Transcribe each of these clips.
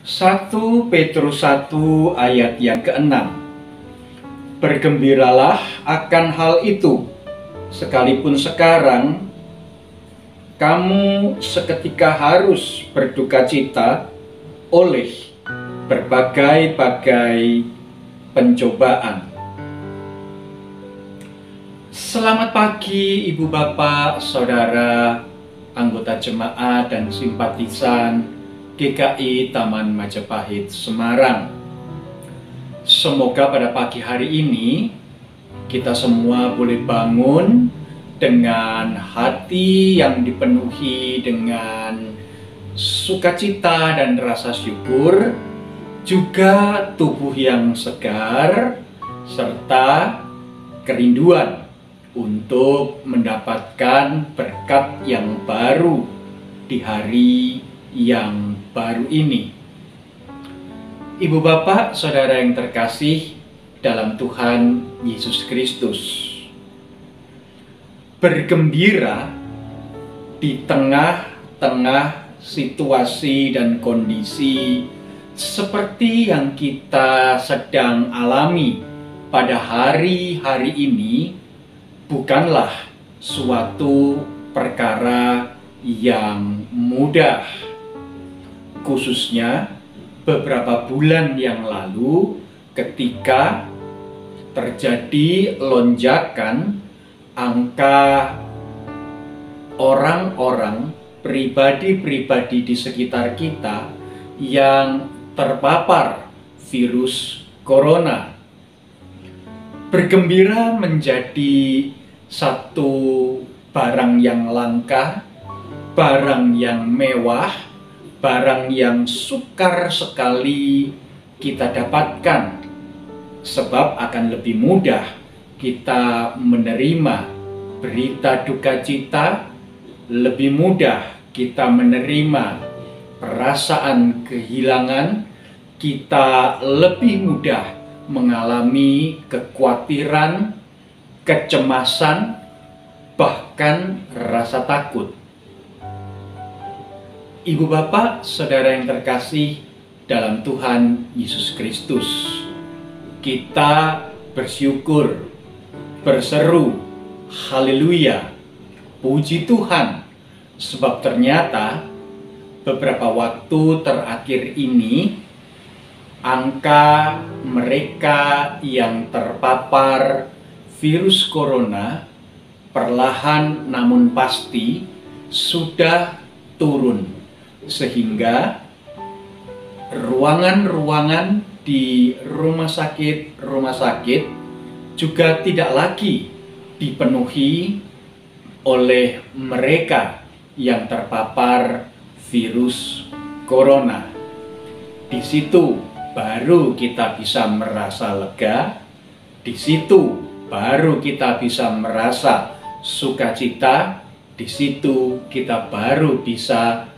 1 Petrus 1 ayat yang ke-6. Bergembiralah akan hal itu, sekalipun sekarang kamu seketika harus berduka cita oleh berbagai-bagai pencobaan. Selamat pagi Ibu Bapak, Saudara, anggota jemaat dan simpatisan GKI Taman Majapahit Semarang. Semoga pada pagi hari ini kita semua boleh bangun dengan hati yang dipenuhi dengan sukacita dan rasa syukur, juga tubuh yang segar, serta kerinduan untuk mendapatkan berkat yang baru di hari yang baru ini. Ibu bapak, saudara yang terkasih dalam Tuhan Yesus Kristus, bergembira di tengah-tengah situasi dan kondisi seperti yang kita sedang alami pada hari-hari ini bukanlah suatu perkara yang mudah. Khususnya beberapa bulan yang lalu ketika terjadi lonjakan angka orang-orang, pribadi-pribadi di sekitar kita yang terpapar virus corona. Bergembira menjadi satu barang yang langka, barang yang mewah, barang yang sukar sekali kita dapatkan, sebab akan lebih mudah kita menerima berita duka cita, lebih mudah kita menerima perasaan kehilangan, kita lebih mudah mengalami kekhawatiran, kecemasan, bahkan rasa takut. Ibu bapak, saudara yang terkasih dalam Tuhan Yesus Kristus, kita bersyukur, berseru, haleluya, puji Tuhan, sebab ternyata beberapa waktu terakhir ini angka mereka yang terpapar virus corona perlahan namun pasti sudah turun, sehingga ruangan-ruangan di rumah sakit juga tidak lagi dipenuhi oleh mereka yang terpapar virus corona. Di situ baru kita bisa merasa lega, di situ baru kita bisa merasa sukacita, di situ kita baru bisa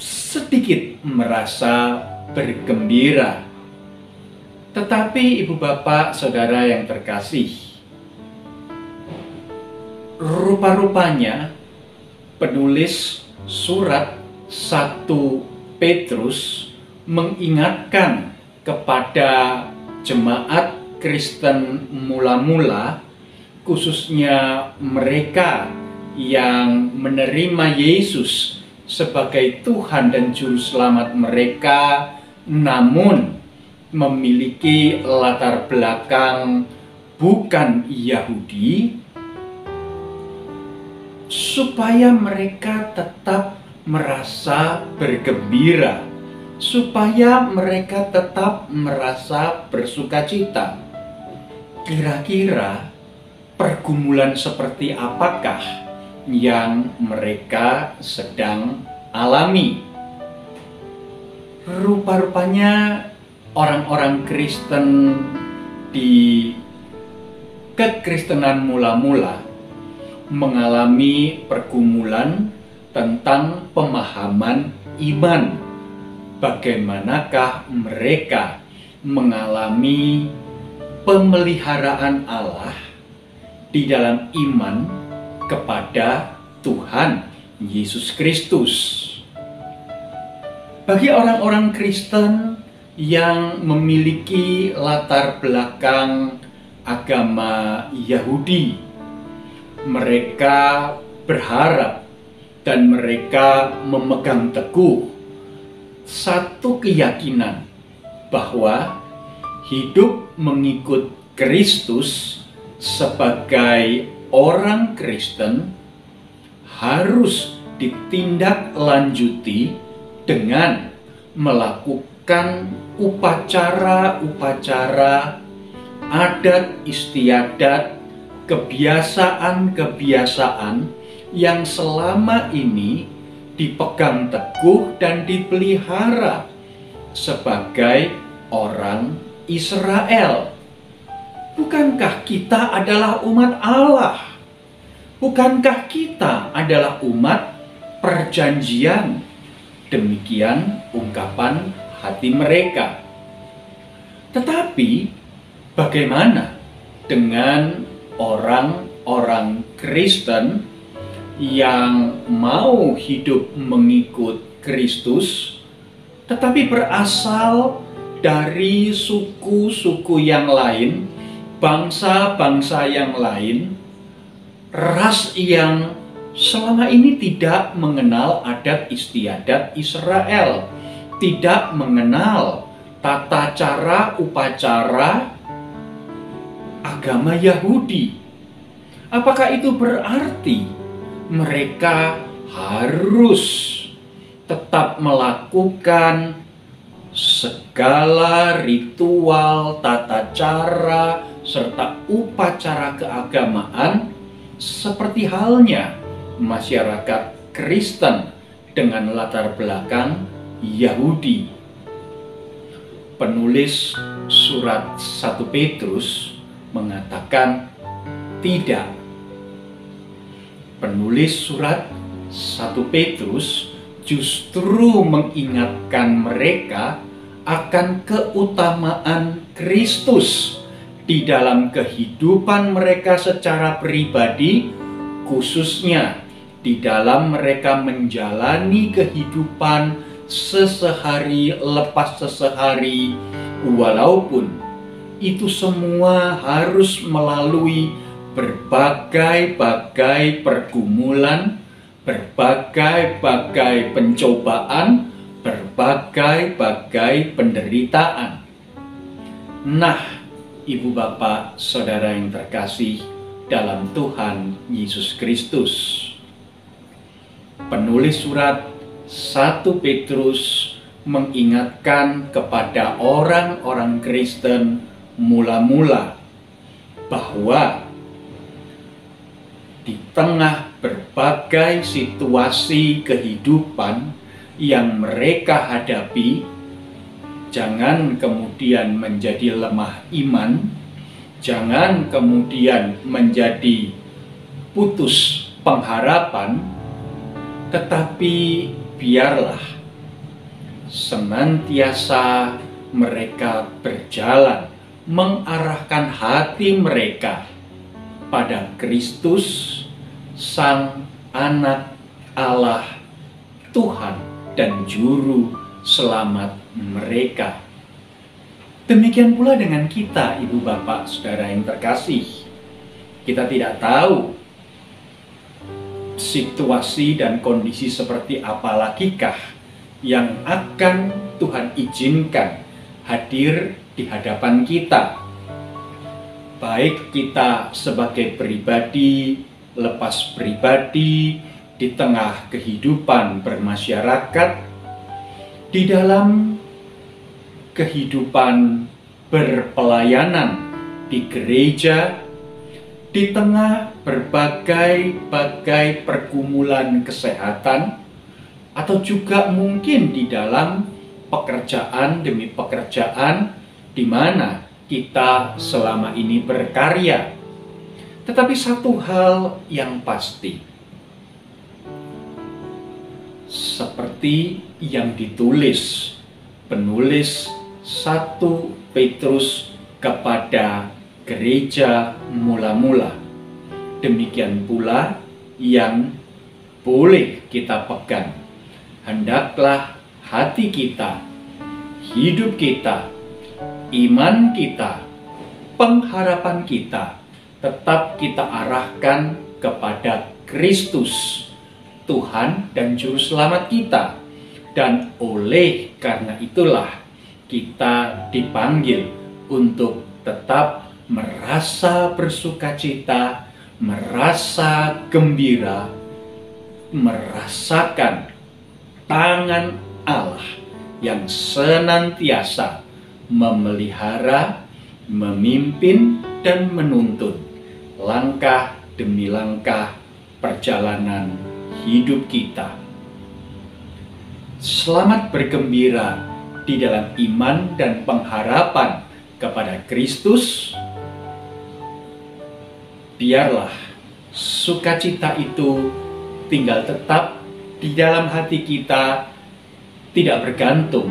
sedikit merasa bergembira. Tetapi ibu bapak, saudara yang terkasih, rupa-rupanya penulis surat 1 Petrus mengingatkan kepada jemaat Kristen mula-mula, khususnya mereka yang menerima Yesus sebagai Tuhan dan Juru Selamat mereka, namun memiliki latar belakang bukan Yahudi, supaya mereka tetap merasa bergembira, supaya mereka tetap merasa bersukacita. Kira-kira pergumulan seperti apakah yang mereka sedang alami? Rupa-rupanya orang-orang Kristen di kekristenan mula-mula mengalami pergumulan tentang pemahaman iman. Bagaimanakah mereka mengalami pemeliharaan Allah di dalam iman kepada Tuhan Yesus Kristus. Bagi orang-orang Kristen yang memiliki latar belakang agama Yahudi, mereka berharap dan mereka memegang teguh satu keyakinan bahwa hidup mengikut Kristus sebagai orang Kristen harus ditindaklanjuti dengan melakukan upacara-upacara, adat istiadat, kebiasaan-kebiasaan yang selama ini dipegang teguh dan dipelihara sebagai orang Israel. Bukankah kita adalah umat Allah? Bukankah kita adalah umat perjanjian? Demikian ungkapan hati mereka. Tetapi bagaimana dengan orang-orang Kristen yang mau hidup mengikut Kristus, tetapi berasal dari suku-suku yang lain, bangsa-bangsa yang lain, ras yang selama ini tidak mengenal adat istiadat Israel, tidak mengenal tata cara upacara agama Yahudi? Apakah itu berarti mereka harus tetap melakukan segala ritual, tata cara, serta upacara keagamaan seperti halnya masyarakat Kristen dengan latar belakang Yahudi? Penulis surat 1 Petrus mengatakan tidak. Penulis surat 1 Petrus justru mengingatkan mereka akan keutamaan Kristus di dalam kehidupan mereka secara pribadi, khususnya di dalam mereka menjalani kehidupan sesehari lepas sesehari, walaupun itu semua harus melalui berbagai-bagai pergumulan, berbagai-bagai pencobaan, berbagai-bagai penderitaan. Nah, Ibu Bapak, Saudara yang terkasih dalam Tuhan Yesus Kristus, penulis surat 1 Petrus mengingatkan kepada orang-orang Kristen mula-mula bahwa di tengah berbagai situasi kehidupan yang mereka hadapi, jangan kemudian menjadi lemah iman, jangan kemudian menjadi putus pengharapan, tetapi biarlah senantiasa mereka berjalan mengarahkan hati mereka pada Kristus, Sang Anak Allah, Tuhan dan Juru Selamat mereka. Demikian pula dengan kita, Ibu Bapak, Saudara yang terkasih. Kita tidak tahu situasi dan kondisi seperti apa lagikah yang akan Tuhan izinkan hadir di hadapan kita. Baik kita sebagai pribadi, lepas pribadi, di tengah kehidupan bermasyarakat, di dalam kehidupan berpelayanan di gereja, di tengah berbagai-bagai pergumulan kesehatan, atau juga mungkin di dalam pekerjaan demi pekerjaan di mana kita selama ini berkarya. Tetapi satu hal yang pasti, seperti yang ditulis penulis 1 Petrus kepada gereja mula-mula, demikian pula yang boleh kita pegang. Hendaklah hati kita, hidup kita, iman kita, pengharapan kita tetap kita arahkan kepada Kristus, Tuhan dan Juru Selamat kita. Dan oleh karena itulah kita dipanggil untuk tetap merasa bersukacita, merasa gembira, merasakan tangan Allah yang senantiasa memelihara, memimpin, dan menuntun langkah demi langkah perjalanan hidup kita. Selamat bergembira di dalam iman dan pengharapan kepada Kristus. Biarlah sukacita itu tinggal tetap di dalam hati kita, tidak bergantung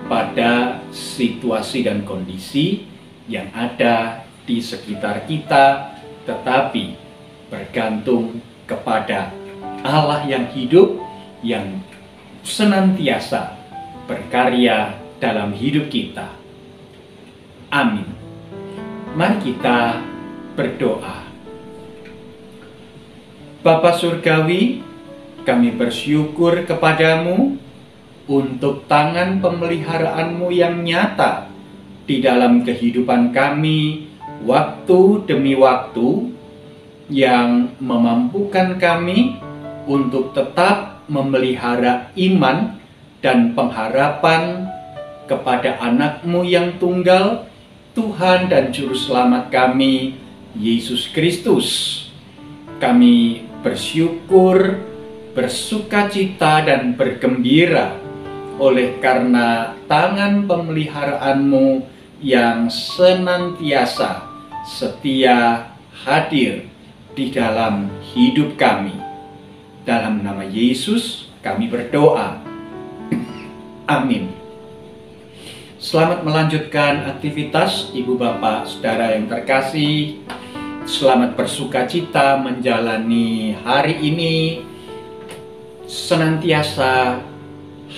pada situasi dan kondisi yang ada di sekitar kita, tetapi bergantung kepada Allah yang hidup, yang senantiasa berkarya dalam hidup kita. Amin. Mari kita berdoa. Bapa Surgawi, kami bersyukur kepadamu untuk tangan pemeliharaanmu yang nyata di dalam kehidupan kami waktu demi waktu, yang memampukan kami untuk tetap memelihara iman dan pengharapan kepada anak-Mu yang tunggal, Tuhan dan Juru Selamat kami, Yesus Kristus. Kami bersyukur, bersukacita dan bergembira oleh karena tangan pemeliharaanmu yang senantiasa setia hadir di dalam hidup kami. Dalam nama Yesus kami berdoa. Amin. Selamat melanjutkan aktivitas Ibu Bapak Saudara yang terkasih. Selamat bersukacita menjalani hari ini. Senantiasa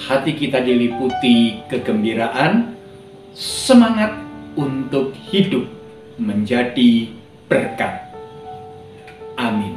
hati kita diliputi kegembiraan, semangat untuk hidup menjadi berkat. Amin.